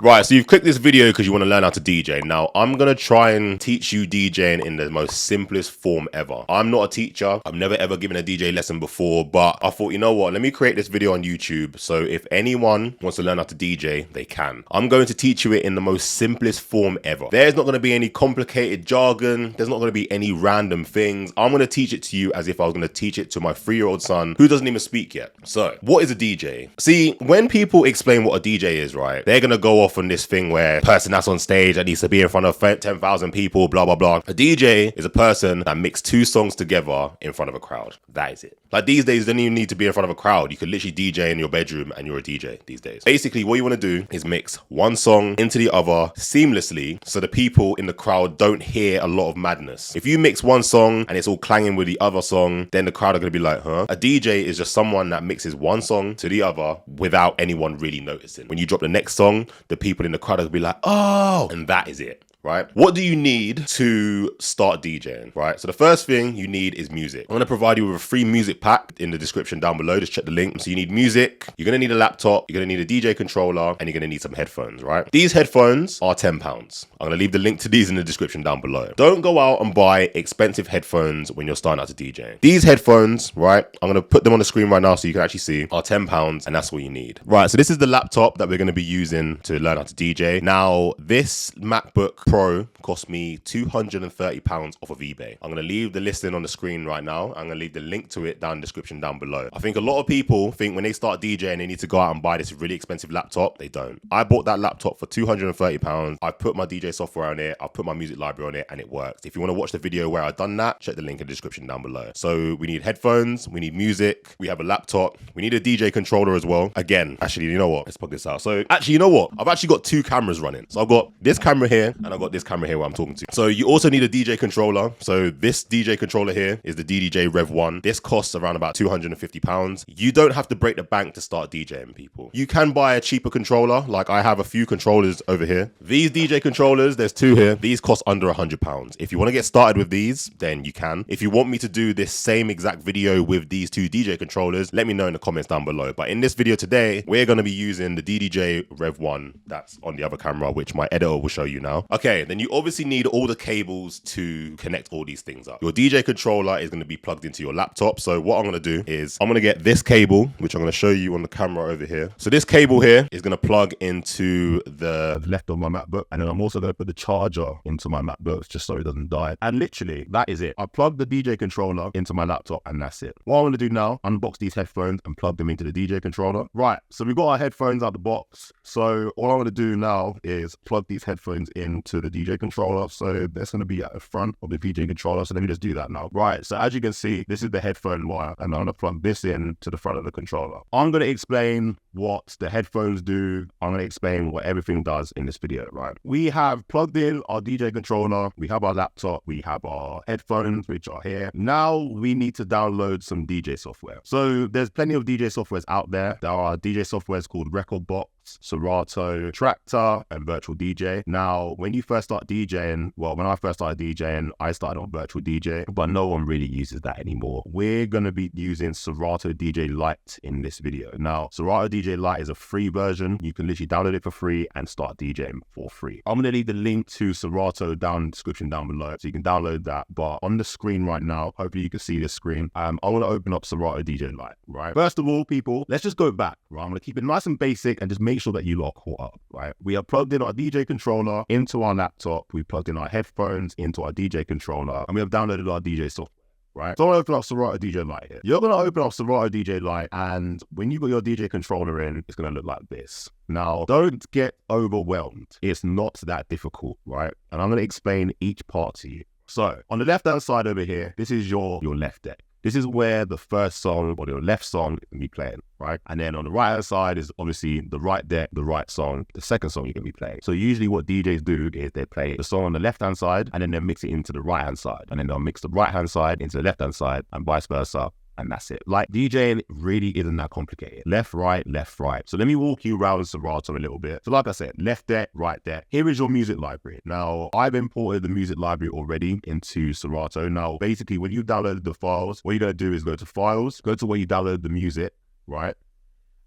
Right, so you've clicked this video because you want to learn how to DJ. Now, I'm going to try and teach you DJing in the most simplest form ever. I'm not a teacher. I've never ever given a DJ lesson before, but I thought, you know what? Let me create this video on YouTube. So if anyone wants to learn how to DJ, they can. I'm going to teach you it in the most simplest form ever. There's not going to be any complicated jargon. There's not going to be any random things. I'm going to teach it to you as if I was going to teach it to my 3-year-old son who doesn't even speak yet. So what is a DJ? See, when people explain what a DJ is, right, they're going to go off on this thing where person that's on stage that needs to be in front of 10,000 people, blah, blah, blah. A DJ is a person that mixes 2 songs together in front of a crowd. That is it. Like these days, you don't even need to be in front of a crowd. You could literally DJ in your bedroom and you're a DJ these days. Basically, what you want to do is mix one song into the other seamlessly so the people in the crowd don't hear a lot of madness. If you mix one song and it's all clanging with the other song, then the crowd are going to be like, huh? A DJ is just someone that mixes one song to the other without anyone really noticing. When you drop the next song, the people in the crowd will be like, oh, and that is it. Right? What do you need to start DJing, right? So the first thing you need is music. I'm going to provide you with a free music pack in the description down below. Just check the link. So you need music, you're going to need a laptop, you're going to need a DJ controller, and you're going to need some headphones, right? These headphones are £10. I'm going to leave the link to these in the description down below. Don't go out and buy expensive headphones when you're starting out to DJ. These headphones, right? I'm going to put them on the screen right now so you can actually see, are £10, and that's what you need. Right, so this is the laptop that we're going to be using to learn how to DJ. Now, this MacBook Pro cost me £230 off of eBay. I'm going to leave the listing on the screen right now. I'm going to leave the link to it down in the description down below. I think a lot of people think when they start DJing, they need to go out and buy this really expensive laptop. They don't. I bought that laptop for £230. I put my DJ software on it. I put my music library on it and it works. If you want to watch the video where I've done that, check the link in the description down below. So we need headphones, we need music, we have a laptop, we need a DJ controller as well. Again, actually, you know what? Let's plug this out. So actually, you know what? I've actually got 2 cameras running. So I've got this camera here and I've got this camera here where I'm talking to. So you also need a DJ controller. So this DJ controller here is the DDJ Rev 1. This costs around about £250. You don't have to break the bank to start DJing, people. You can buy a cheaper controller. Like I have a few controllers over here. These DJ controllers, there's 2 here. These cost under £100. If you want to get started with these, then you can. If you want me to do this same exact video with these 2 DJ controllers, let me know in the comments down below. But in this video today, we're going to be using the DDJ Rev 1 that's on the other camera, which my editor will show you now. Okay, then you obviously need all the cables to connect all these things up. Your DJ controller is going to be plugged into your laptop. So what I'm going to do is I'm going to get this cable, which I'm going to show you on the camera over here. So this cable here is going to plug into the left of my MacBook. And then I'm also going to put the charger into my MacBook just so it doesn't die. And literally, that is it. I plug the DJ controller into my laptop and that's it. What I'm going to do now, unbox these headphones and plug them into the DJ controller. Right, so we've got our headphones out the box. So all I'm going to do now is plug these headphones into the DJ controller. So that's going to be at the front of the DJ controller. So let me just do that now. Right, so as you can see, this is the headphone wire and I'm going to plug this in to the front of the controller. I'm going to explain what the headphones do. I'm going to explain what everything does in this video, right? We have plugged in our DJ controller. We have our laptop. We have our headphones, which are here. Now we need to download some DJ software. So there's plenty of DJ softwares out there. There are DJ softwares called Rekordbox, Serato, Tractor, and Virtual DJ. Now, when you first start DJing, well, when I first started DJing, I started on Virtual DJ, but no one really uses that anymore. We're going to be using Serato DJ Lite in this video. Now, Serato DJ Lite is a free version. You can literally download it for free and start DJing for free. I'm going to leave the link to Serato down in the description down below, so you can download that. But on the screen right now, hopefully you can see this screen. I want to open up Serato DJ Lite, right? First of all, people, let's just go back, right? I'm going to keep it nice and basic and just make sure that you lot caught up, right? We have plugged in our DJ controller into our laptop. We plugged in our headphones into our DJ controller, and we have downloaded our DJ software. Right? So I'm going to open up Serato DJ Lite here. You're going to open up Serato DJ Lite, and when you got your DJ controller in, it's going to look like this. Now, don't get overwhelmed. It's not that difficult, right? And I'm going to explain each part to you. So on the left-hand side over here, this is your left deck. This is where the first song or the left song can be playing, right? And then on the right hand side is obviously the right deck, the right song, the second song you can be playing. So usually what DJs do is they play the song on the left hand side and then they'll mix it into the right hand side. And then they'll mix the right hand side into the left hand side and vice versa. And that's it. Like DJing really isn't that complicated. Left, right, left, right. So let me walk you around Serato a little bit. So like I said, left deck, right deck. Here is your music library. Now, I've imported the music library already into Serato. Now, basically, when you download the files, what you're going to do is go to Files, go to where you download the music, right?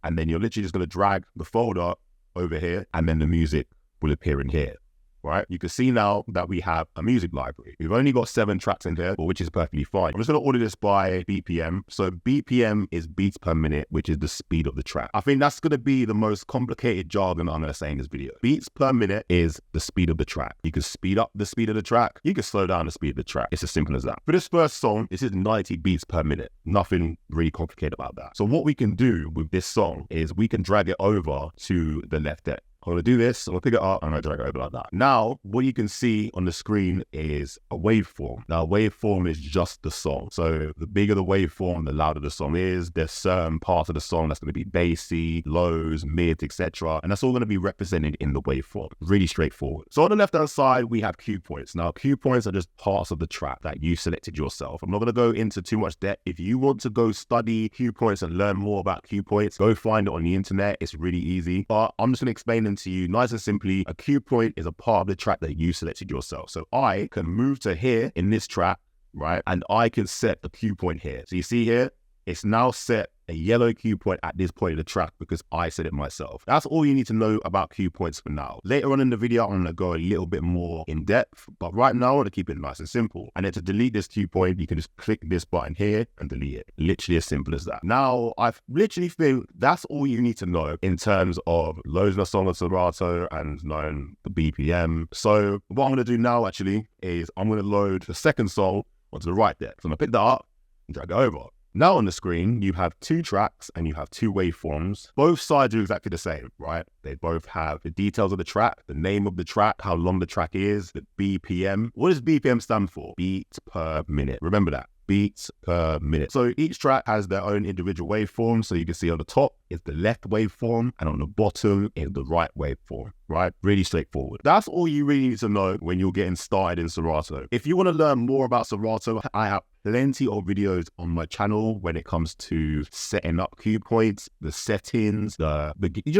And then you're literally just going to drag the folder over here, and then the music will appear in here. Right, you can see now that we have a music library. We've only got 7 tracks in here, which is perfectly fine. I'm just going to order this by BPM. So BPM is beats per minute, which is the speed of the track. I think that's going to be the most complicated jargon I'm going to say in this video. Beats per minute is the speed of the track. You can speed up the speed of the track. You can slow down the speed of the track. It's as simple as that. For this first song, this is 90 beats per minute. Nothing really complicated about that. So what we can do with this song is we can drag it over to the left deck. I'm going to do this, I'm going to pick it up, and I'm going to drag it over like that. Now, what you can see on the screen is a waveform. Now, a waveform is just the song. So the bigger the waveform, the louder the song is. There's certain parts of the song that's going to be bassy, lows, mids, etc. And that's all going to be represented in the waveform. Really straightforward. So on the left-hand side, we have cue points. Now, cue points are just parts of the track that you selected yourself. I'm not going to go into too much depth. If you want to go study cue points and learn more about cue points, go find it on the internet. It's really easy. But I'm just going to explain them to you nice and simply. A cue point is a part of the track that you selected yourself. So I can move to here in this track, right? And I can set a cue point here. So you see here, it's now set a yellow cue point at this point of the track because I set it myself. That's all you need to know about cue points for now. Later on in the video, I'm going to go a little bit more in depth, but right now I want to keep it nice and simple. And then to delete this cue point, you can just click this button here and delete it. Literally as simple as that. Now, I literally think that's all you need to know in terms of loading a song on Serato and knowing the BPM. So what I'm going to do now actually is I'm going to load the second song onto the right there. So I'm going to pick that up and drag it over. Now on the screen, you have 2 tracks and you have 2 waveforms. Both sides are exactly the same, right? They both have the details of the track, the name of the track, how long the track is, the BPM. What does BPM stand for? Beats per minute. Remember that. Beats per minute. So each track has their own individual waveform. So you can see on the top is the left waveform and on the bottom is the right waveform, right? Really straightforward. That's all you really need to know when you're getting started in Serato. If you want to learn more about Serato, I have plenty of videos on my channel when it comes to setting up cue points, the settings, you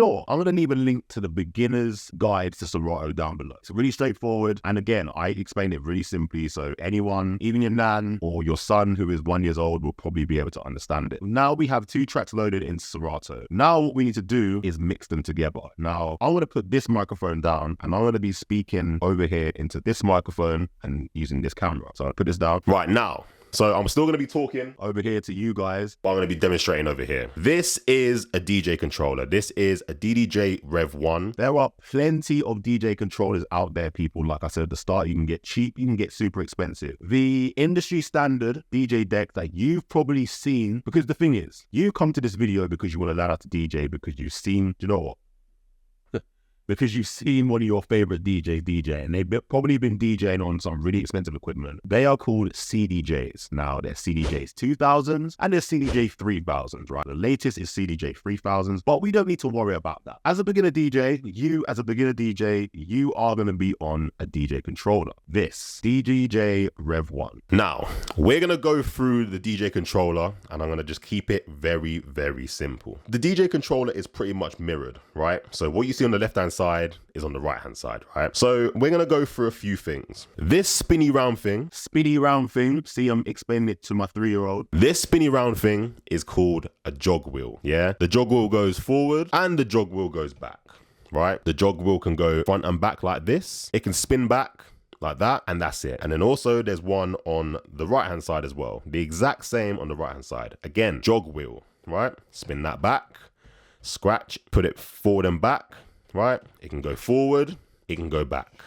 know what? I'm going to leave a link to the beginner's guide to Serato down below. It's really straightforward. And again, I explained it really simply. So anyone, even your nan or your son who is 1 year old will probably be able to understand it. Now we have 2 tracks loaded in Serato. Now what we need to do is mix them together. Now I'm going to put this microphone down and I'm going to be speaking over here into this microphone and using this camera. So I'll put this down right now. So I'm still going to be talking over here to you guys, but I'm going to be demonstrating over here. This is a DJ controller. This is a DDJ Rev 1. There are plenty of DJ controllers out there, people. Like I said at the start, you can get cheap, you can get super expensive. The industry standard DJ deck that you've probably seen, because the thing is, you come to this video because you want to learn how to DJ because you've seen, you know what? Because you've seen one of your favorite DJs DJ, and they've probably been DJing on some really expensive equipment. They are called CDJs. Now, they're CDJs 2000s and they're CDJ 3000s, right? The latest is CDJ 3000s, but we don't need to worry about that. As a beginner DJ, you are going to be on a DJ controller. This DJJ Rev 1. Now, we're going to go through the DJ controller and I'm going to just keep it very, very simple. The DJ controller is pretty much mirrored, right? So what you see on the left-hand side is on the right hand side, right? So we're gonna go through a few things. This spinny round thing, see, I'm explaining it to my 3-year-old. This spinny round thing is called a jog wheel, yeah? The jog wheel goes forward and the jog wheel goes back, right? The jog wheel can go front and back like this. It can spin back like that, and that's it. And then also there's one on the right hand side as well. The exact same on the right hand side. Again, jog wheel, right? Spin that back, scratch, put it forward and back, right? It can go forward, it can go back.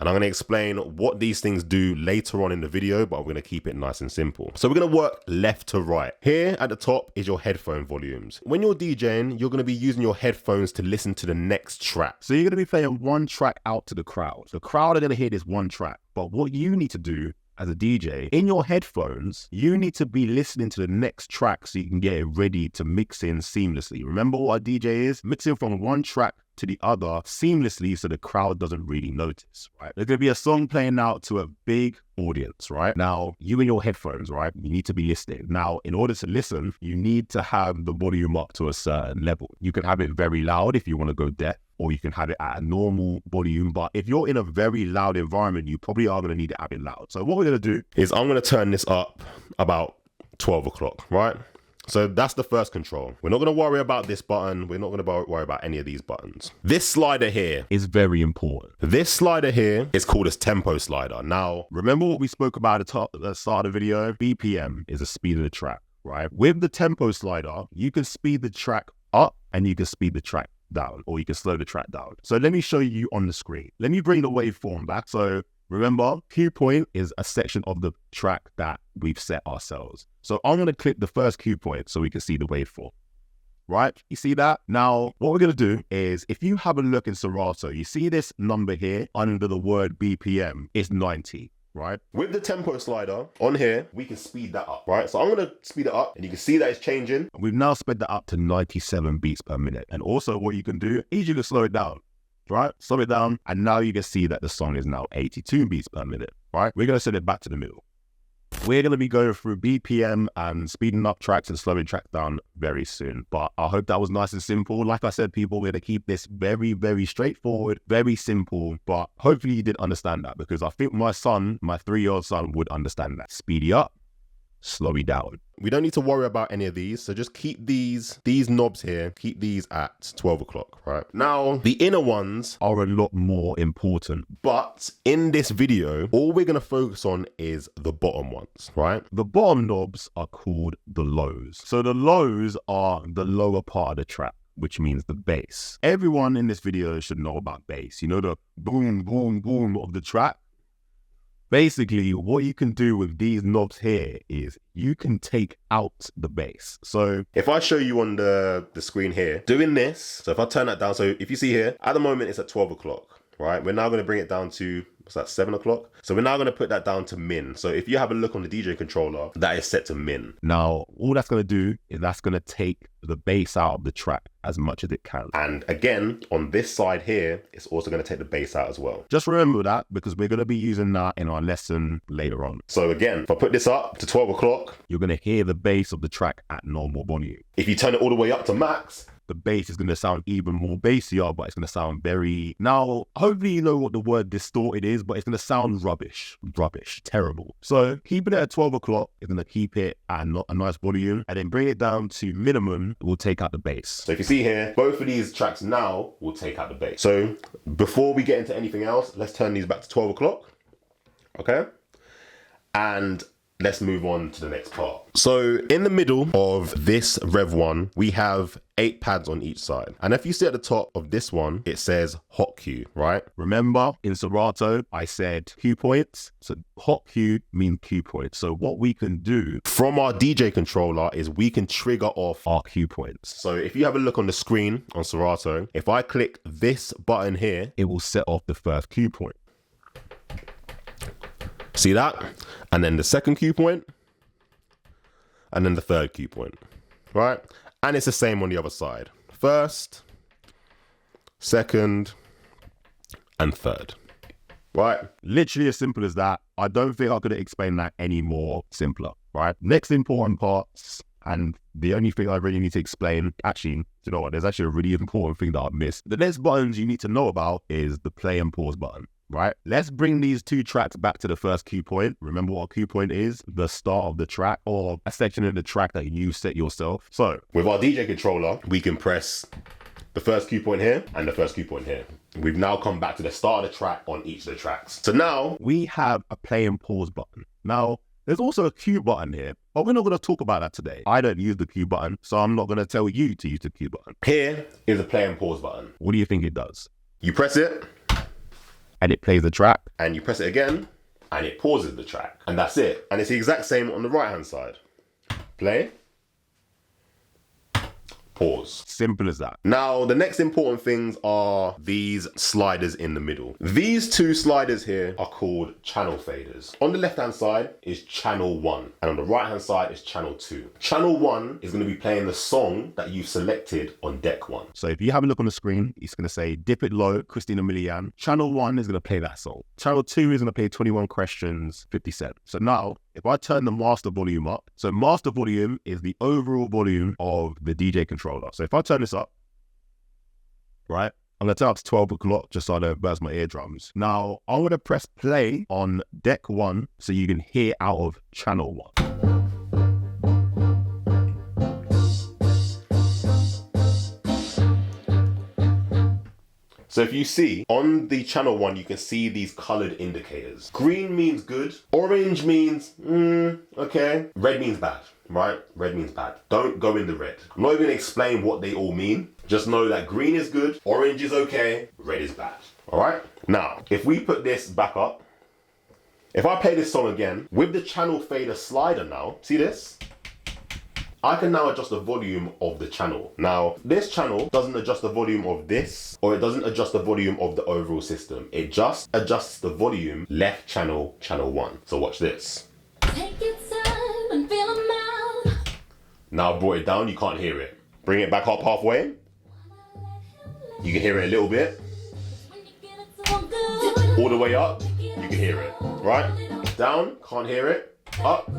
And I'm going to explain what these things do later on in the video, but we're going to keep it nice and simple. So we're going to work left to right. Here at the top is your headphone volumes. When you're DJing, you're going to be using your headphones to listen to the next track. So you're going to be playing one track out to the crowd. The crowd are going to hear this one track. But what you need to do as a DJ, in your headphones, you need to be listening to the next track so you can get it ready to mix in seamlessly. Remember what a DJ is? Mixing from one track to the other seamlessly so the crowd doesn't really notice, right? There's going to be a song playing out to a big audience, right? Now, you and your headphones, right? You need to be listening. Now, in order to listen, you need to have the volume up to a certain level. You can have it very loud if you want to go deaf, or you can have it at a normal volume. But if you're in a very loud environment, you probably are going to need to have it loud. So what we're going to do is I'm going to turn this up about 12 o'clock, right? So that's the first control. We're not going to worry about this button. We're not going to worry about any of these buttons. This slider here is very important. This slider here is called a tempo slider. Now, remember what we spoke about at the start of the video? BPM is the speed of the track, right? With the tempo slider, you can speed the track up and you can speed the track down, or you can slow the track down. So let me show you on the screen. Let me bring the waveform back. So remember, cue point is a section of the track that we've set ourselves. So I'm going to click the first cue point so we can see the waveform. Right? You see that? Now, what we're going to do is, if you have a look in Serato, you see this number here under the word BPM is 90, right? With the tempo slider on here, we can speed that up, right? So I'm going to speed it up and you can see that it's changing. We've now sped that up to 97 beats per minute. And also what you can do is you can slow it down, right? Slow it down. And now you can see that the song is now 82 beats per minute, right? We're going to set it back to the middle. We're going to be going through BPM and speeding up tracks and slowing tracks down very soon. But I hope that was nice and simple. Like I said, people, we're going to keep this very, very straightforward, very simple. But hopefully you did understand that, because I think my son, my 3-year-old son, would understand that. Speedy up, slow it down. We don't need to worry about any of these. So just keep these knobs here, keep these at 12 o'clock, right? Now, the inner ones are a lot more important. But in this video, all we're going to focus on is the bottom ones, right? The bottom knobs are called the lows. So the lows are the lower part of the track, which means the bass. Everyone in this video should know about bass. You know, the boom, boom, boom of the track? Basically, what you can do with these knobs here is you can take out the bass. So if I show you on the screen here, doing this, so if I turn that down, so if you see here, at the moment it's at 12 o'clock, right? We're now going to bring it down to, what's that, 7 o'clock? So we're now going to put that down to min. So if you have a look on the DJ controller, that is set to min. Now, all that's going to do is that's going to take the bass out of the track as much as it can. And again, on this side here, it's also going to take the bass out as well. Just remember that, because we're going to be using that in our lesson later on. So again, if I put this up to 12 o'clock, you're going to hear the bass of the track at normal volume. If you turn it all the way up to max, the bass is going to sound even more bassier, but it's going to sound very... Now, hopefully you know what the word distorted is, but it's going to sound rubbish, terrible. So keeping it at 12 o'clock is going to keep it at a nice volume, and then bring it down to minimum, we'll take out the bass. So if you see here, both of these tracks now will take out the bass. So before we get into anything else, let's turn these back to 12 o'clock, okay? And let's move on to the next part. So in the middle of this Rev 1, we have 8 pads on each side. And if you see at the top of this one, it says hot cue, right? Remember in Serato, I said cue points. So hot cue means cue points. So what we can do from our DJ controller is we can trigger off our cue points. So if you have a look on the screen on Serato, if I click this button here, it will set off the first cue point. See that? And then the second cue point, and then the third cue point, right? And it's the same on the other side. First, second, and third, right? Literally as simple as that. I don't think I could explain that any more simpler, right? Next important parts, and the only thing I really need to explain, actually, you know what? There's actually a really important thing that I've missed. The next buttons you need to know about is the play and pause button. Right, let's bring these 2 tracks back to the first cue point. Remember what a cue point is? The start of the track, or a section of the track that you set yourself. So with our DJ controller, we can press the first cue point here and the first cue point here. We've now come back to the start of the track on each of the tracks. So now we have a play and pause button. Now, there's also a cue button here, but we're not going to talk about that today. I don't use the cue button, so I'm not going to tell you to use the cue button. Here is a play and pause button. What do you think it does? You press it, and it plays the track. And you press it again, and it pauses the track. And that's it. And it's the exact same on the right-hand side. Play. Pause. Simple as that. Now, the next important things are these sliders in the middle. These 2 sliders here are called channel faders. On the left-hand side is channel 1, and on the right-hand side is channel 2. Channel 1 is going to be playing the song that you've selected on deck 1. So if you have a look on the screen, it's going to say Dip It Low, Christina Milian. Channel 1 is going to play that song. Channel 2 is going to play 21 Questions, 50 Cent. So now, if I turn the master volume up, so master volume is the overall volume of the DJ controller. So if I turn this up, right, I'm going to turn up to 12 o'clock just so I don't burst my eardrums. Now, I'm going to press play on deck 1 so you can hear out of channel 1. So if you see on the channel 1, you can see these colored indicators. Green means good. Orange means, okay. Red means bad, right? Red means bad. Don't go in the red. I'm not even gonna explain what they all mean. Just know that green is good, orange is okay, red is bad. All right? Now, if we put this back up, if I play this song again, with the channel fader slider now, see this? I can now adjust the volume of the channel. Now, this channel doesn't adjust the volume of this, or it doesn't adjust the volume of the overall system. It just adjusts the volume left channel, channel 1. So watch this. Take your time and feel 'em out. Now I brought it down, you can't hear it. Bring it back up halfway. You can hear it a little bit. When you get it so good. All the way up, you can hear it. Right? Down, can't hear it. Up.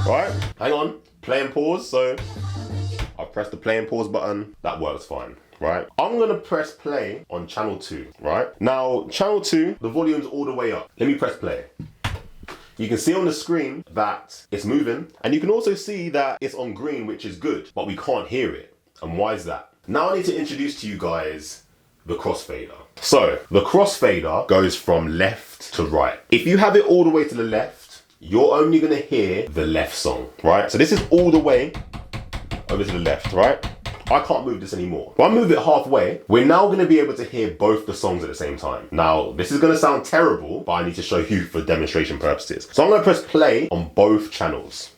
Right? Hang on. Play and pause. So I press the play and pause button. That works fine. Right? I'm gonna press play on channel 2. Right? Now, channel 2, the volume's all the way up. Let me press play. You can see on the screen that it's moving, and you can also see that it's on green, which is good, but we can't hear it. And why is that? Now I need to introduce to you guys the crossfader. So the crossfader goes from left to right. If you have it all the way to the left, you're only gonna hear the left song, right? So this is all the way over to the left, right? I can't move this anymore. If I move it halfway, we're now gonna be able to hear both the songs at the same time. Now, this is gonna sound terrible, but I need to show you for demonstration purposes. So I'm gonna press play on both channels.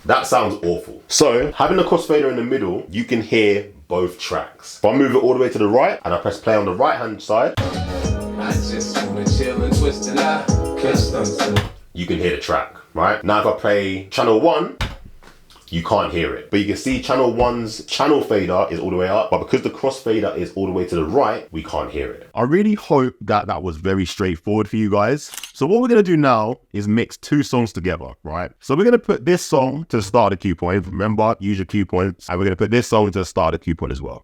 That sounds awful. So, having a crossfader in the middle, you can hear both tracks. If I move it all the way to the right, and I press play on the right hand side, I just wanna chill and twist it out. you can hear the track, right? Now if I play channel 1, you can't hear it. But you can see channel 1's channel fader is all the way up, but because the crossfader is all the way to the right, we can't hear it. I really hope that that was very straightforward for you guys. So what we're going to do now is mix 2 songs together, right? So we're going to put this song to the start of the cue point. Remember, use your cue points. And we're going to put this song to the start of the cue point as well.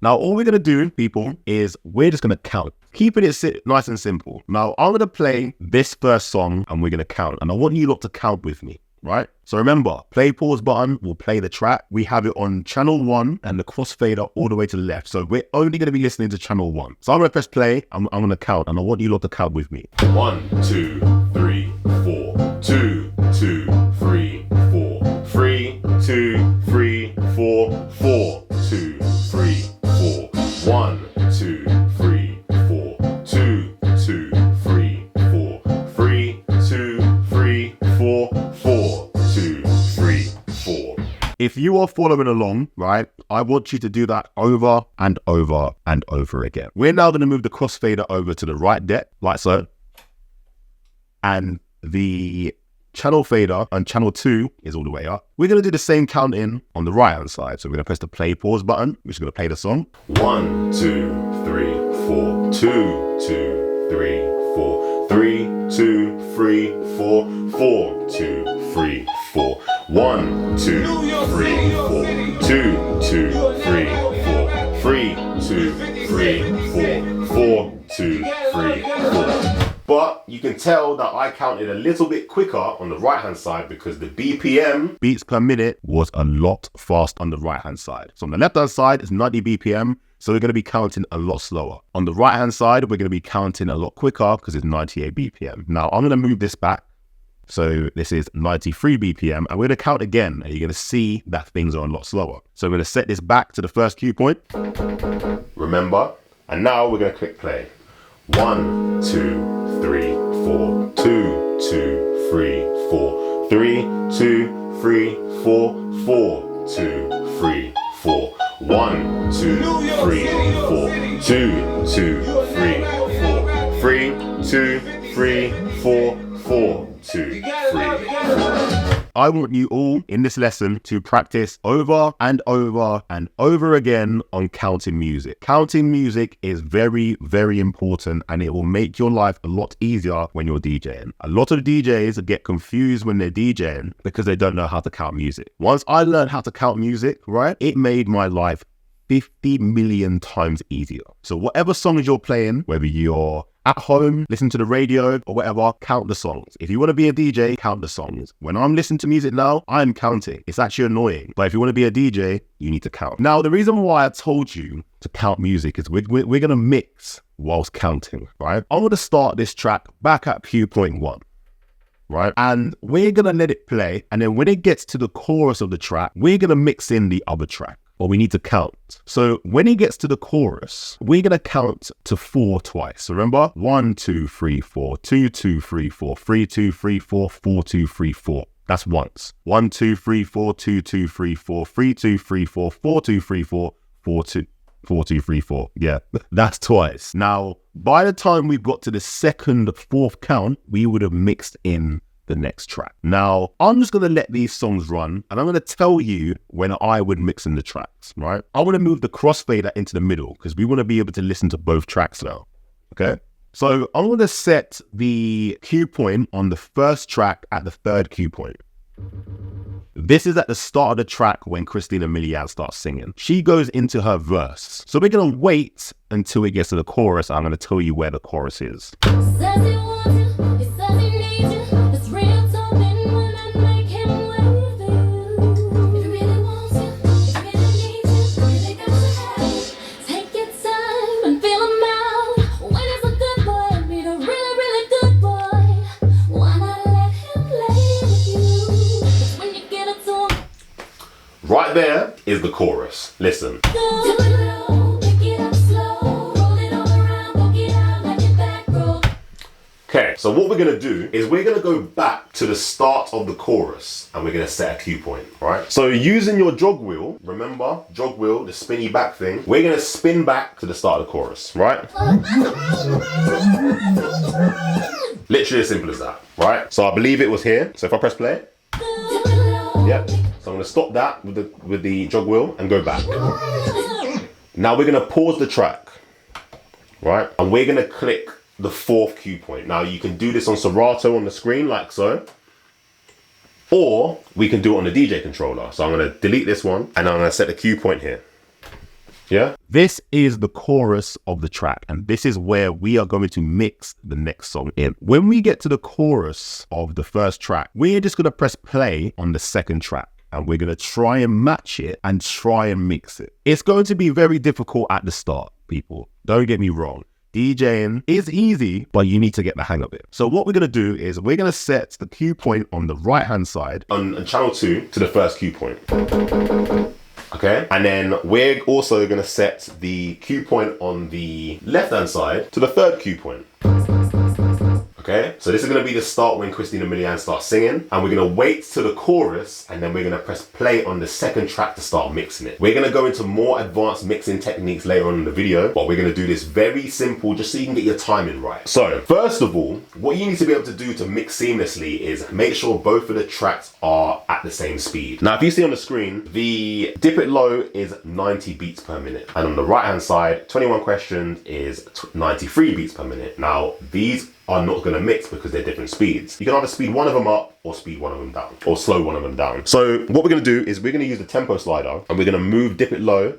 Now, all we're going to do, people, is we're just going to count. Keeping it nice and simple. Now, I'm going to play this first song and we're going to count. And I want you lot to count with me. Right? So remember, play pause button will play the track. We have it on channel 1 and the crossfader all the way to the left. So we're only going to be listening to channel 1. So I'm going to press play. I'm going to count and I want you lot to count with me. 1, 2, 3, 4. 2, 2, 3, 4. 3, 2, 3, 4. 4, 2, 3, 4. 1, 2, 3, 4. 2, 2, 3, 4. 3, 2, 3, 4. 4, 2, 3, 4. If you are following along, right, I want you to do that over and over and over again. We're now going to move the crossfader over to the right deck, like so. And the channel fader on channel 2 is all the way up. We're going to do the same counting on the right hand side. So we're going to press the play pause button, which is going to play the song. 1, 2, 3, 4. 2, 2, 3, 4. 3, 2, 3, 4. 4, 2, 3, 4. 1, 2, 3, 4. 2, 2, 3, 4. 3, 2, 3, 4. 4, 2, 3, 4. But you can tell that I counted a little bit quicker on the right hand side because the BPM, beats per minute, was a lot fast on the right hand side. So on the left hand side, it's 90 BPM. So we're going to be counting a lot slower. On the right hand side, we're going to be counting a lot quicker because it's 98 BPM. Now I'm going to move this back. So this is 93 BPM and we're going to count again and you're going to see that things are a lot slower. So we're going to set this back to the first cue point. remember? And now we're going to click play. 1, 2, 3, 4. 2, 2, 3, 4. 3, 2, 3, 4. 4, 2, 3, 4. 1, 2, 3, 4. 2, 2, 3, 4. 3, 2, 3, 4. 4, 2, 3, 4. I want you all in this lesson to practice over and over and over again on counting music. Counting music is very, very important and it will make your life a lot easier when you're DJing. A lot of DJs get confused when they're DJing because they don't know how to count music. Once I learned how to count music, right, it made my life 50 million times easier. So whatever songs you're playing, whether you're at home, listen to the radio or whatever, count the songs. If you want to be a DJ, count the songs. When I'm listening to music now, I'm counting. It's actually annoying. But if you want to be a DJ, you need to count. Now, the reason why I told you to count music is we're going to mix whilst counting, right? I'm going to start this track back at cue point 1. Right? And we're going to let it play. And then when it gets to the chorus of the track, we're going to mix in the other track. Or we need to count. So when it gets to the chorus, we're going to count to 4 twice. So remember, 1, 2, 3, 4, 2, 2, 3, 4, 3, 2, 3, 4, 4, 2, 3, 4. That's once. 1, 2, 3, 4, 2, 2, 3, 4, 3, 2, 3, 4, 4, 2, 3, 4, 4, 2, 4, 2, 3, 4. Yeah, that's twice. Now, by the time we've got to the second, 4th count, we would have mixed in the next track. Now, I'm just going to let these songs run and I'm going to tell you when I would mix in the tracks, right? I want to move the crossfader into the middle because we want to be able to listen to both tracks now, okay? So I'm going to set the cue point on the first track at the 3rd cue point. This is at the start of the track when Christina Milian starts singing. She goes into her verse. So we're going to wait until it gets to the chorus. I'm going to tell you where the chorus is. Says he wants you, he says he needs you. It's real talking when I make him wait for you. If he really wants you, if he really needs you, really got to have it. Take your time and feel him out. When he's a good boy, be the really, really good boy. Why not let him play with you? 'Cause when you get it to him, Right there is the chorus. Listen. do it low, pick it up slow, roll it all around, poke it out like your back row. Okay, so what we're going to do is we're going to go back to the start of the chorus and we're going to set a cue point, right? So using your jog wheel, remember, jog wheel, the spinny back thing, we're going to spin back to the start of the chorus, right? Literally as simple as that, right? So I believe it was here. So if I press play, yep. So I'm going to stop that with the jog wheel and go back. Now we're going to pause the track, right? And we're going to click the 4th cue point. Now you can do this on Serato on the screen like so, or we can do it on the DJ controller. So I'm going to delete this one and I'm going to set the cue point here. Yeah? This is the chorus of the track, and this is where we are going to mix the next song in. When we get to the chorus of the first track, we're just going to press play on the second track. And we're going to try and match it and try and mix it. It's going to be very difficult at the start, people. Don't get me wrong. DJing is easy, but you need to get the hang of it. So what we're going to do is we're going to set the cue point on the right-hand side. On channel 2 to the first cue point. Okay? And then we're also going to set the cue point on the left-hand side to the 3rd cue point. Okay, so this is going to be the start when Christina Milian starts singing, and we're going to wait to the chorus, and then we're going to press play on the second track to start mixing it. We're going to go into more advanced mixing techniques later on in the video, but we're going to do this very simple just so you can get your timing right. So first of all, what you need to be able to do to mix seamlessly is make sure both of the tracks are at the same speed. Now, if you see on the screen, the dip it low is 90 beats per minute, and on the right hand side, 21 questions is 93 beats per minute. Now, these are not going to mix because they're different speeds. You can either speed one of them up or speed one of them down, or slow one of them down. So what we're going to do is we're going to use the tempo slider and we're going to move dip it low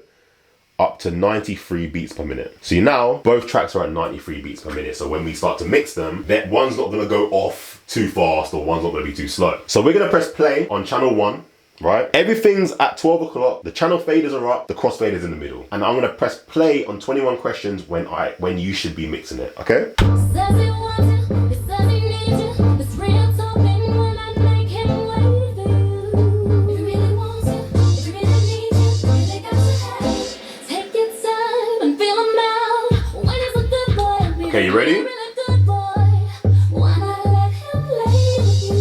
up to 93 beats per minute. So now both tracks are at 93 beats per minute. So when we start to mix them, that one's not going to go off too fast or one's not going to be too slow. So we're going to press play on channel 1. Right? Everything's at 12 o'clock. The channel faders are up. The crossfaders in the middle. And I'm going to press play on 21 questions when you should be mixing it. Okay? Says he wants you, he says he needs you. It's real talking when I make him wait for you. If he really wants you, if he really needs you, really got to have it. Take your time and feel him out. When he's a good boy, be Okay, you the ready? really, really good boy. Why not let him play with you?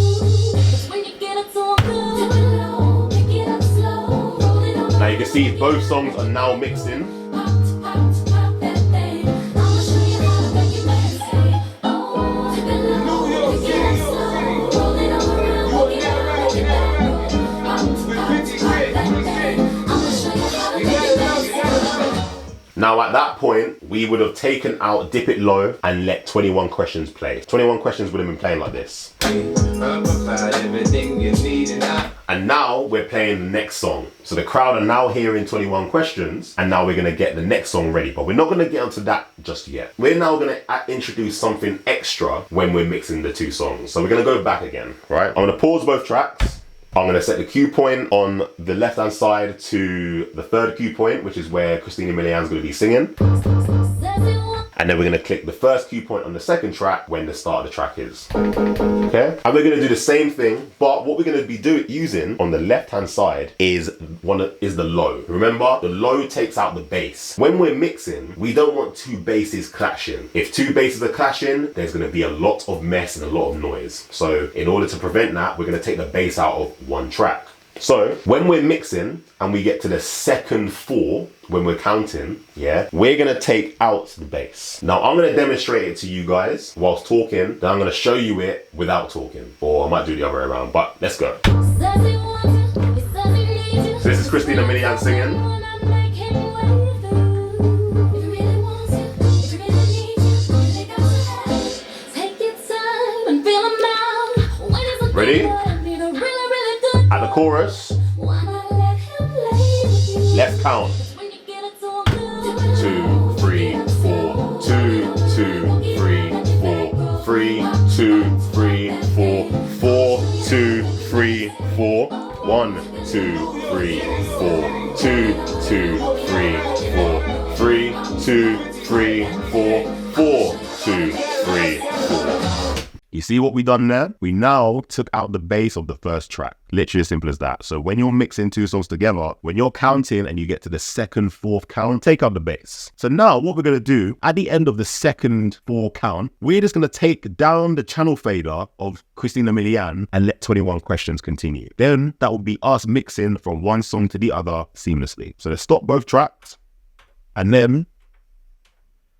'Cause when you get it to him good, do it low, pick it up slow, roll it on. Now you can see both songs are now mixed in. Pop, pop, pop that thing. I'ma show you how to make it messy. Oh, dip it low, pick it up slow, roll it all around, poke it out like your back row. Pop, pop, pop that thing. I'ma show you how to make it messy. Now at that point, we would have taken out dip it low and let 21 questions play. 21 questions would have been playing like this. I'll provide everything you need and I And And now we're playing the next song. So the crowd are now hearing 21 questions, and now we're gonna get the next song ready. But we're not gonna get onto that just yet. We're now gonna introduce something extra when we're mixing the two songs. So we're gonna go back again, right? I'm gonna pause both tracks. I'm gonna set the cue point on the left-hand side to the third cue point, which is where Christina Milian's gonna be singing. And then we're gonna click the first cue point on the second track when the start of the track is. Okay? And we're gonna do the same thing, but what we're gonna be using on the left-hand side is the low. Remember, the low takes out the bass. When we're mixing, we don't want two basses clashing. If two basses are clashing, there's gonna be a lot of mess and a lot of noise. So in order to prevent that, we're gonna take the bass out of one track. So when we're mixing and we get to the second 4, when we're counting, yeah, we're gonna take out the bass. Now I'm gonna demonstrate it to you guys whilst talking, then I'm gonna show you it without talking. Or I might do the other way around, but let's go. So this is Christina Milian singing. Ready? At the chorus, let's count. 2, 3, 4, 2, 2, 3, 4, 3, 2, 3, 4, 4, 2, 3, 4, 1, 2, 3, 4, 2, 2, 3, 4, 3, 2, 3, 4, 4, 2, 3, 4. You see what we done there? We now took out the bass of the first track. Literally as simple as that. So when you're mixing two songs together, when you're counting and you get to the second, 4th count, take out the bass. So now what we're gonna do, at the end of the second 4 count, we're just gonna take down the channel fader of Christina Milian and let 21 questions continue. Then that will be us mixing from one song to the other seamlessly. So let's stop both tracks. And then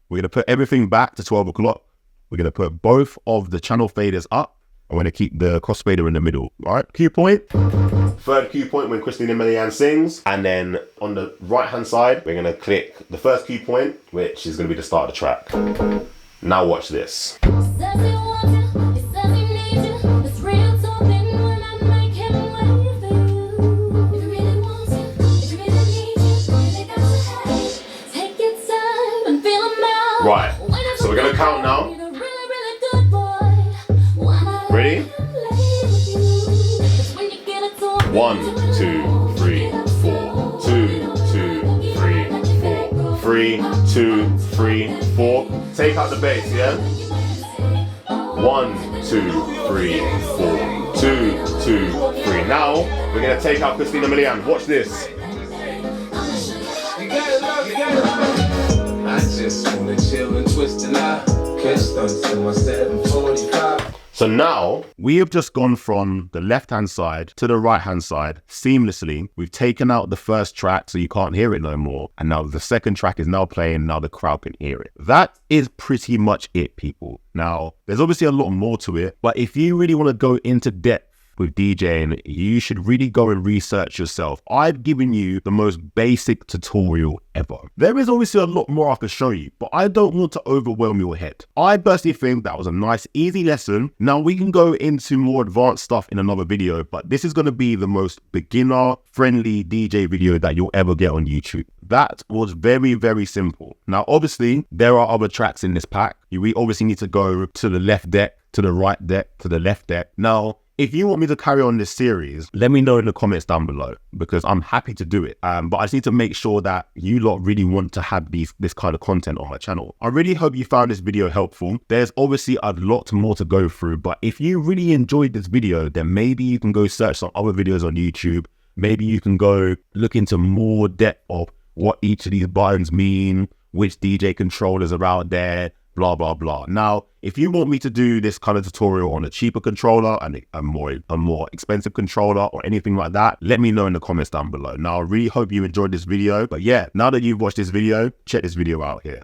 we're gonna put everything back to 12 o'clock. We're going to put both of the channel faders up. I'm going to keep the cross fader in the middle. All right, cue point. Third cue point when Christina Milian sings. And then on the right-hand side, we're going to click the first cue point, which is going to be the start of the track. Now watch this. Right, so we're going to count now. Ready? 1, 2, 3, 4, 2, 2, 3, 4, 3, 2, 3, 4. Take out the bass, yeah? 1, 2, 3, 4, 2, 2, 3. Now we're gonna take out Christina Milian. Watch this. I just wanna chill and twist and lie. Catch stunts in my 745. So now we have just gone from the left-hand side to the right-hand side seamlessly. We've taken out the first track so you can't hear it no more. And now the second track is now playing. Now the crowd can hear it. That is pretty much it, people. Now, there's obviously a lot more to it, but if you really want to go into depth with DJing, you should really go and research yourself. I've given you the most basic tutorial ever. There is obviously a lot more I can show you, but I don't want to overwhelm your head. I personally think that was a nice, easy lesson. Now we can go into more advanced stuff in another video, but this is going to be the most beginner-friendly DJ video that you'll ever get on YouTube. That was very, very simple. Now, obviously, there are other tracks in this pack. We obviously need to go to the left deck, to the right deck, to the left deck. Now, if you want me to carry on this series, let me know in the comments down below, because I'm happy to do it. But I just need to make sure that you lot really want to have this kind of content on my channel. I really hope you found this video helpful. There's obviously a lot more to go through, but if you really enjoyed this video, then maybe you can go search some other videos on YouTube. Maybe you can go look into more depth of what each of these buttons mean, which DJ controllers are out there, blah, blah, blah. Now, if you want me to do this kind of tutorial on a cheaper controller and a more expensive controller or anything like that, let me know in the comments down below. Now, I really hope you enjoyed this video. But yeah, now that you've watched this video, check this video out here.